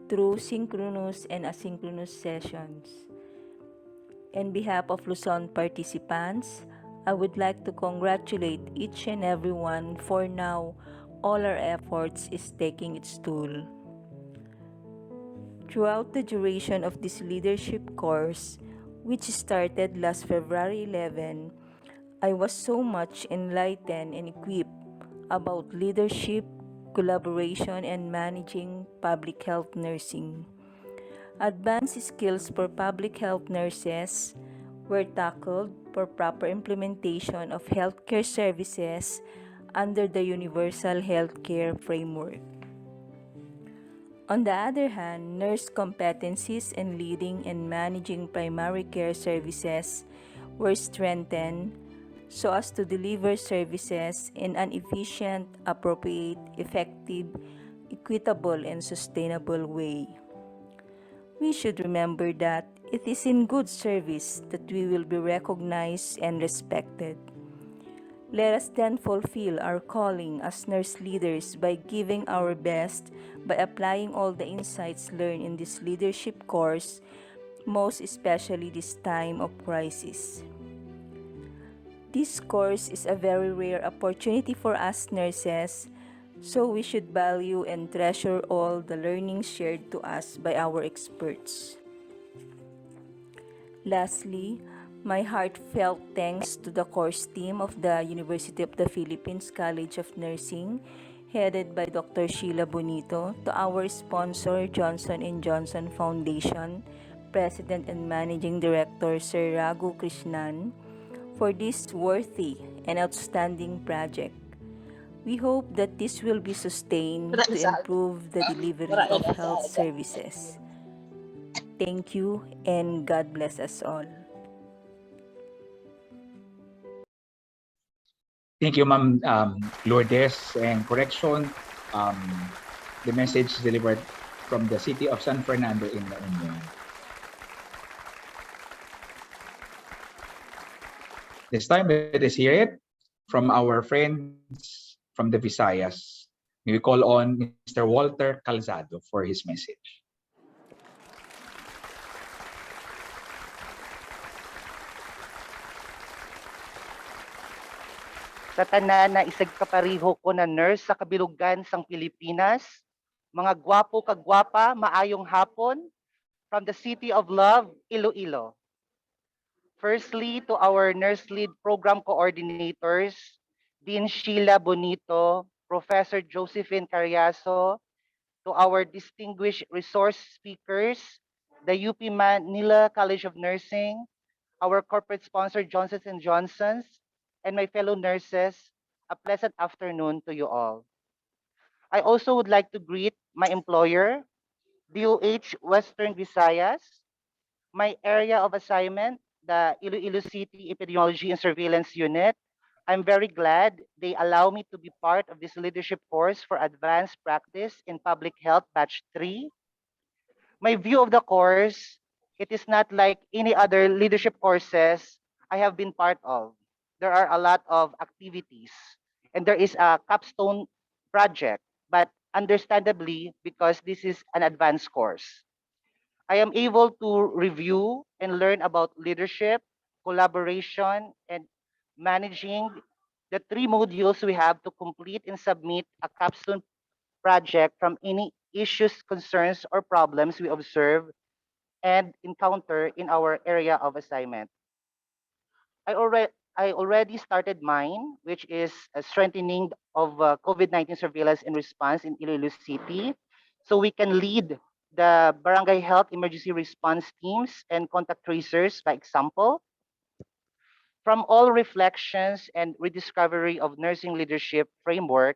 through synchronous and asynchronous sessions. On behalf of Luzon participants, I would like to congratulate each and everyone for now all our efforts is taking its toll. Throughout the duration of this leadership course, which started last February 11, I was so much enlightened and equipped about leadership, collaboration, and managing public health nursing. Advanced skills for public health nurses were tackled for proper implementation of healthcare services under the Universal Healthcare Framework. On the other hand, nurse competencies in leading and managing primary care services were strengthened so as to deliver services in an efficient, appropriate, effective, equitable, and sustainable way. We should remember that it is in good service that we will be recognized and respected. Let us then fulfill our calling as nurse leaders by giving our best by applying all the insights learned in this leadership course, most especially this time of crisis. This course is a very rare opportunity for us nurses, so we should value and treasure all the learning shared to us by our experts. Lastly, my heartfelt thanks to the course team of the University of the Philippines College of Nursing, headed by Dr. Sheila Bonito, to our sponsor, Johnson & Johnson Foundation, President and Managing Director Sir Raghu Krishnan, for this worthy and outstanding project. We hope that this will be sustained to improve the delivery of health services. Thank you and God bless us all. Thank you, Ma'am Lourdes. And correction, the message delivered from the city of San Fernando in La Union. This time, let us hear it from our friends from the Visayas. May we call on Mr. Walter Calzado for his message. Sa tanan na isag kapariho ko na nurse sa kabilugan sang Pilipinas, mga gwapo kagwapa, maayong hapon, from the city of love, Iloilo. Firstly, to our NurseLEAD program coordinators, Dean Sheila Bonito, Professor Josephine Carriazo, to our distinguished resource speakers, the UP Manila College of Nursing, our corporate sponsor Johnson & Johnson's, and my fellow nurses, a pleasant afternoon to you all. I also would like to greet my employer, DOH Western Visayas, my area of assignment, the Iloilo City Epidemiology and Surveillance Unit. I'm very glad they allow me to be part of this leadership course for advanced practice in public health batch 3. My view of the course, it is not like any other leadership courses I have been part of. There are a lot of activities and there is a capstone project, but understandably, because this is an advanced course, I am able to review and learn about leadership, collaboration, and managing the 3 modules we have to complete and submit a capstone project from any issues, concerns, or problems we observe and encounter in our area of assignment. I already started mine, which is a strengthening of COVID-19 surveillance and response in Iloilo City, so we can lead the barangay health emergency response teams and contact tracers by example. From all reflections and rediscovery of nursing leadership framework,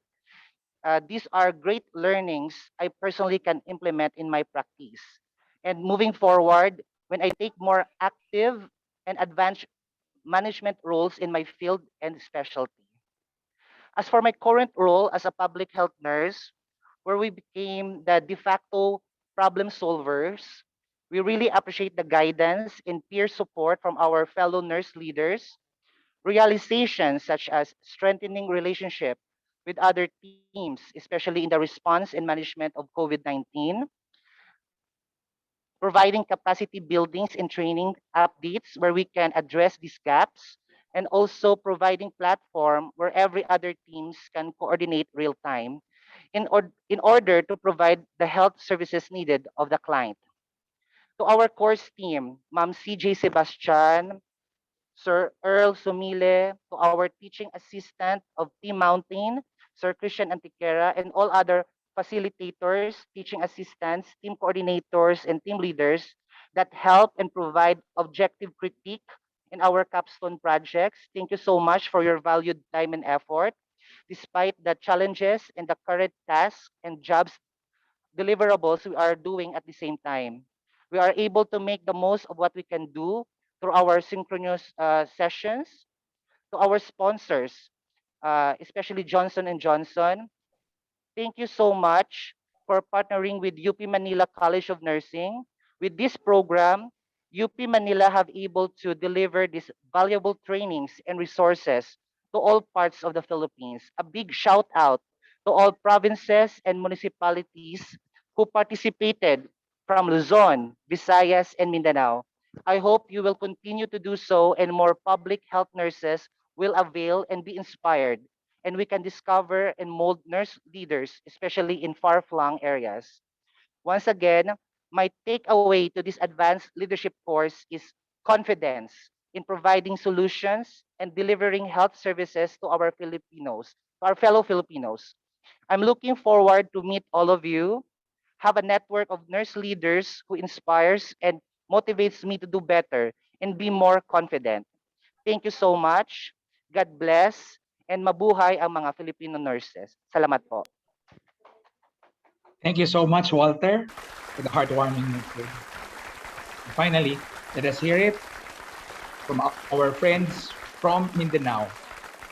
these are great learnings I personally can implement in my practice. And moving forward, when I take more active and advanced management roles in my field and specialty. As for my current role as a public health nurse, where we became the de facto problem solvers, we really appreciate the guidance and peer support from our fellow nurse leaders, realizations such as strengthening relationship with other teams, especially in the response and management of COVID-19, providing capacity buildings and training updates where we can address these gaps, and also providing platform where every other teams can coordinate real time in order to provide the health services needed of the client. To our course team, Ma'am CJ Sebastian, Sir Earl Sumile, to our teaching assistant of Team Mountain, Sir Christian Antiquera, and all other facilitators, teaching assistants, team coordinators, and team leaders that help and provide objective critique in our capstone projects. Thank you so much for your valued time and effort. Despite the challenges and the current tasks and jobs deliverables we are doing at the same time. We are able to make the most of what we can do through our synchronous sessions, to our sponsors, especially Johnson and Johnson. Thank you so much for partnering with UP Manila College of Nursing. With this program, UP Manila have able to deliver these valuable trainings and resources to all parts of the Philippines. A big shout out to all provinces and municipalities who participated from Luzon, Visayas, and Mindanao. I hope you will continue to do so and more public health nurses will avail and be inspired, and we can discover and mold nurse leaders, especially in far-flung areas. Once again, my takeaway to this advanced leadership course is confidence in providing solutions and delivering health services to our Filipinos, to our fellow Filipinos. I'm looking forward to meet all of you, have a network of nurse leaders who inspires and motivates me to do better and be more confident. Thank you so much. God bless and mabuhay ang mga Filipino nurses. Salamat po. Thank you so much, Walter, for the heartwarming message. And finally, let us hear it from our friends from Mindanao.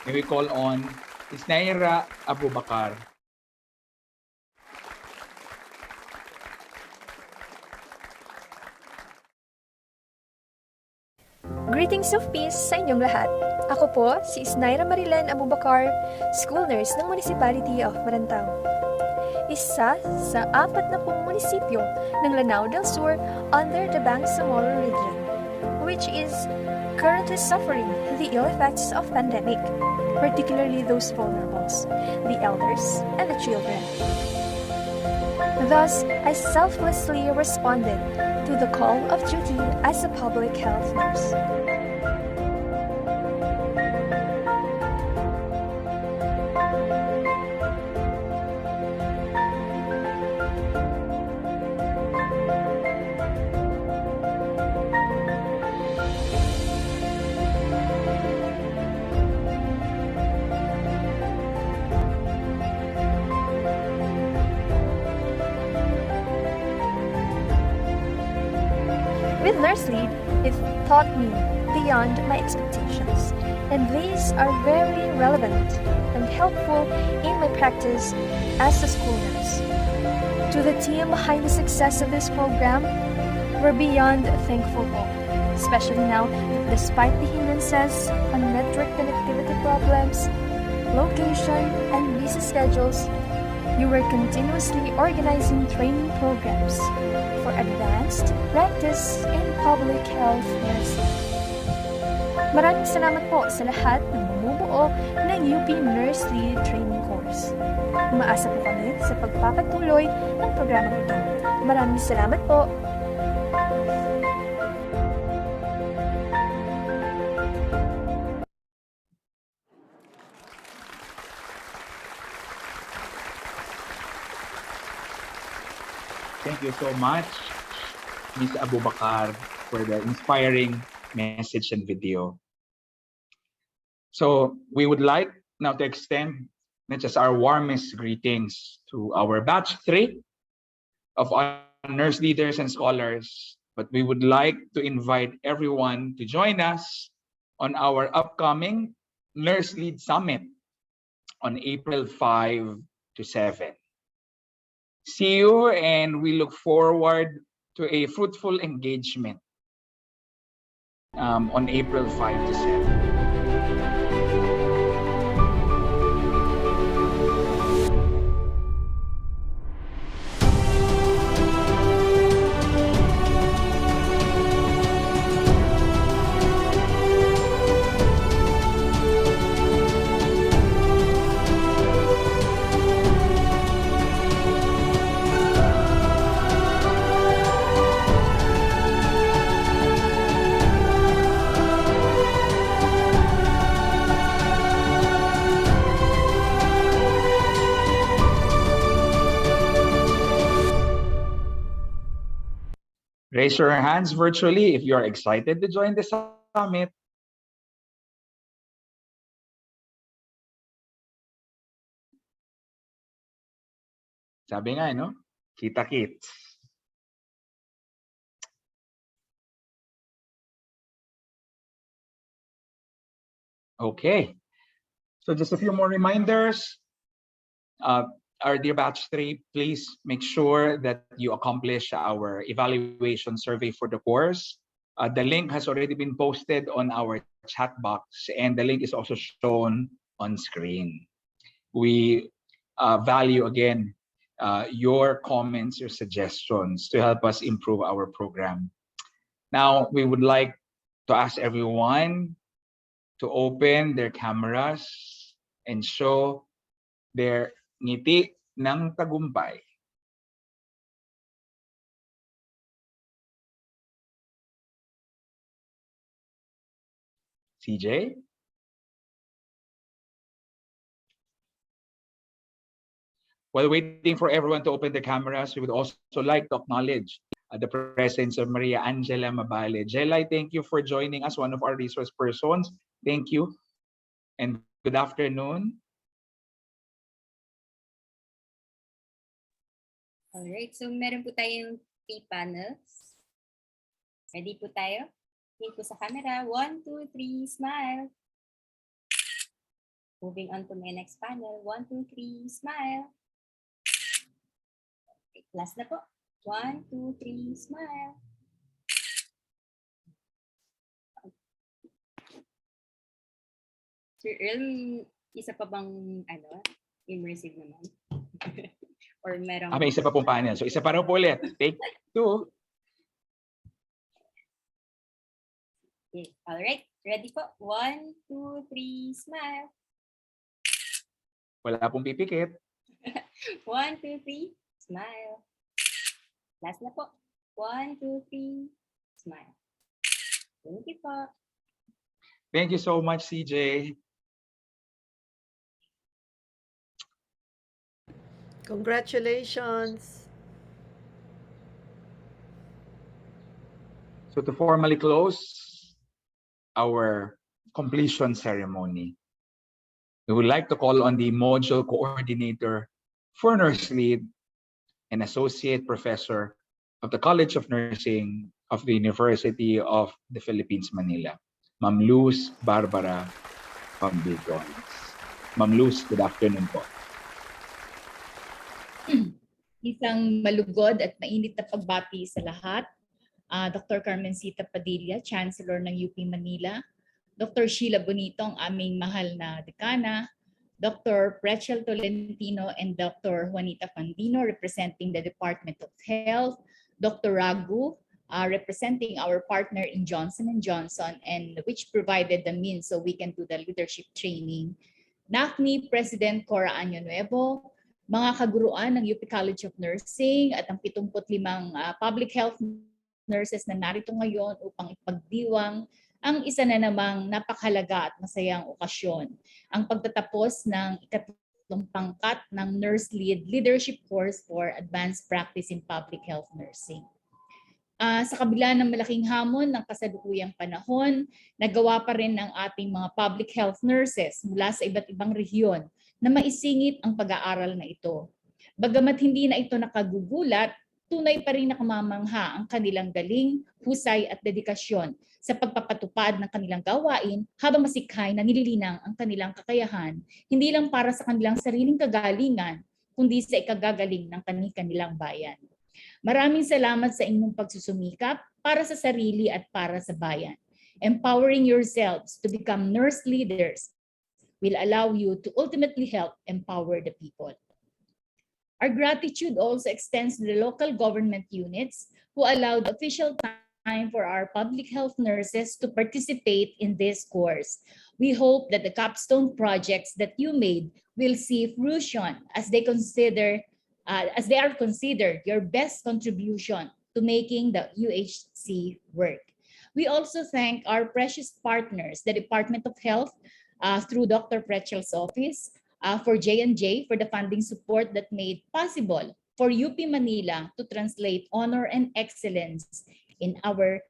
May we call on Isnaira Abubakar. Greetings of peace sa inyong lahat. Ako po si Isnaira Marilan Abubakar, School Nurse ng Municipality of Marantao. Isa sa 40 munisipyo ng Lanao del Sur under the Bangsamoro region, which is currently suffering the ill effects of pandemic, particularly those vulnerables, the elders and the children. Thus, I selflessly responded to the call of duty as a public health nurse. With NurseLEAD, it taught me beyond my expectations, and these are very relevant and helpful in my practice as a school nurse. To the team behind the success of this program, we're beyond thankful for, especially now that despite the hindrances on network connectivity problems, location, and busy schedules, you were continuously organizing training programs for advanced practice in public health nursing. Maraming salamat po sa lahat ng bumubuo ng UP NurseLEAD Training Course. Umaasa po kami sa pagpapatuloy ng programang ito. Maraming salamat po. Thank you so much, Ms. Abubakar, for the inspiring message and video. So we would like now to extend not just our warmest greetings to our batch 3 of our nurse leaders and scholars, but we would like to invite everyone to join us on our upcoming NurseLEAD Summit on April 5 to 7. See you, and we look forward to a fruitful engagement on April 5 to 7. Raise your hands virtually if you are excited to join the summit. Sabi nga, no? Kita-kits. Okay. So just a few more reminders. Our dear batch 3, please make sure that you accomplish our evaluation survey for the course. The link has already been posted on our chat box, and the link is also shown on screen. We value, again, your comments, your suggestions to help us improve our program. Now, we would like to ask everyone to open their cameras and show their ngiti ng tagumpay. CJ? While waiting for everyone to open the cameras, we would also like to acknowledge the presence of Maria Angela Mabale. Jelay, thank you for joining us, one of our resource persons. Thank you and good afternoon. Alright, so meron po tayong 3 panels. Ready po tayo? Okay po sa camera. 1, 2, 3, smile. Moving on to my next panel. 1, 2, 3, smile. Okay, last na po. 1, 2, 3, smile. Sir Earl, isa pa bang immersive naman? Or merong... May isa pa pong panel. So isa pa rin po ulit. Take 2. Okay. Alright, ready po. 1, 2, 3, smile. Wala pong pipikit. 1, 2, 3, smile. Last na po. 1, 2, 3, smile. Thank you po. Thank you so much, CJ. Congratulations. So to formally close our completion ceremony, we would like to call on the module coordinator for NurseLEAD and associate professor of the College of Nursing of the University of the Philippines, Manila, Ma'am Luz Barbara Pambigons. Ma'am Luz, good afternoon po. Isang malugod at mainit na pagbati sa lahat. Dr. Carmencita Padilla, Chancellor ng UP Manila, Dr. Sheila Bonito, ang aming mahal na dekana, Dr. Prechel Tolentino and Dr. Juanita Pandino, representing the Department of Health, Dr. Ragu, representing our partner in Johnson & Johnson, and which provided the means so we can do the leadership training, NACMI President Cora Año Nuevo, mga kaguruan ng UP College of Nursing at ang 75 public health nurses na narito ngayon upang ipagdiwang ang isa na namang napakahalaga at masayang okasyon, ang pagtatapos ng ikatlong pangkat ng NurseLEAD Leadership Course for Advanced Practice in Public Health Nursing. Sa kabila ng malaking hamon ng kasalukuyang panahon, nagawa pa rin ng ating mga public health nurses mula sa iba't ibang rehiyon na maisingit ang pag-aaral na ito. Bagamat hindi na ito nakagugulat, tunay pa rin nakamamangha ang kanilang galing, husay at dedikasyon sa pagpapatupad ng kanilang gawain habang masikhay na nililinang ang kanilang kakayahan, hindi lang para sa kanilang sariling kagalingan, kundi sa ikagagaling ng kanilang bayan. Maraming salamat sa inyong pagsusumikap para sa sarili at para sa bayan. Empowering yourselves to become nurse leaders will allow you to ultimately help empower the people. Our gratitude also extends to the local government units who allowed official time for our public health nurses to participate in this course. We hope that the capstone projects that you made will see fruition as they are considered your best contribution to making the UHC work. We also thank our precious partners, the Department of Health, through Dr. Prechel's office, for J&J for the funding support that made possible for UP Manila to translate honor and excellence in our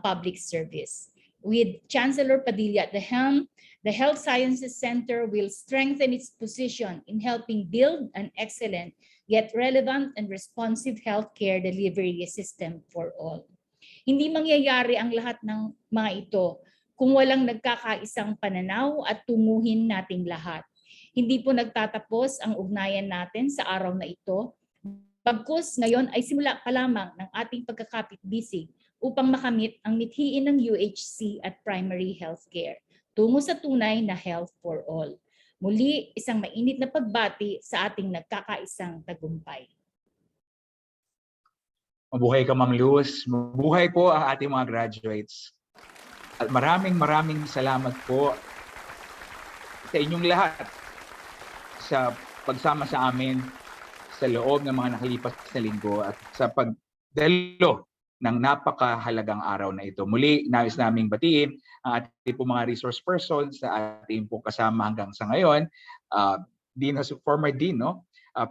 public service. With Chancellor Padilla at the helm, the Health Sciences Center will strengthen its position in helping build an excellent yet relevant and responsive healthcare delivery system for all. Hindi mangyayari ang lahat ng mga ito kung walang nagkakaisang pananaw at tunguhin nating lahat. Hindi po nagtatapos ang ugnayan natin sa araw na ito. Bagkus ngayon ay simula pa lamang ng ating pagkakapit-bisig upang makamit ang mithiin ng UHC at primary healthcare tungo sa tunay na health for all. Muli, isang mainit na pagbati sa ating nagkakaisang tagumpay. Mabuhay ka, Ma'am Luz. Mabuhay po ang ating mga graduates. At maraming salamat po sa inyong lahat sa pagsama sa amin sa loob ng mga nakalipas na linggo at sa pagdalo ng napakahalagang araw na ito. Muli, nais naming batiin ang ating po mga resource persons sa ating po kasama hanggang sa ngayon. Former Dean, no?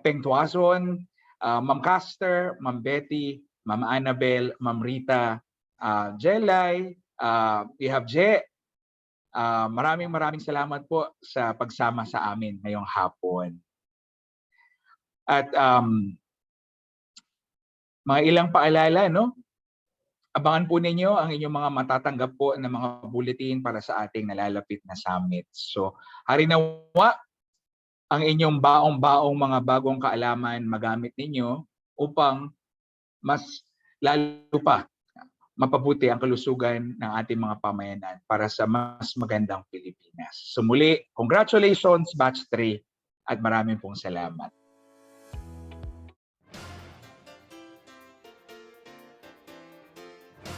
Peng Tuazon, Ma'am Caster, Ma'am Betty, Ma'am Annabel, Ma'am Rita, Jelay, we have Je. Maraming salamat po sa pagsama sa amin ngayong hapon. At mga ilang paalala, no? Abangan po ninyo ang inyong mga matatanggap po na mga bulletin para sa ating nalalapit na summit. So, harinawa ang inyong baong-baong mga bagong kaalaman magamit ninyo upang mas lalo pa mapabuti ang kalusugan ng ating mga pamayanan para sa mas magandang Pilipinas. So muli, congratulations Batch 3 at maraming pong salamat.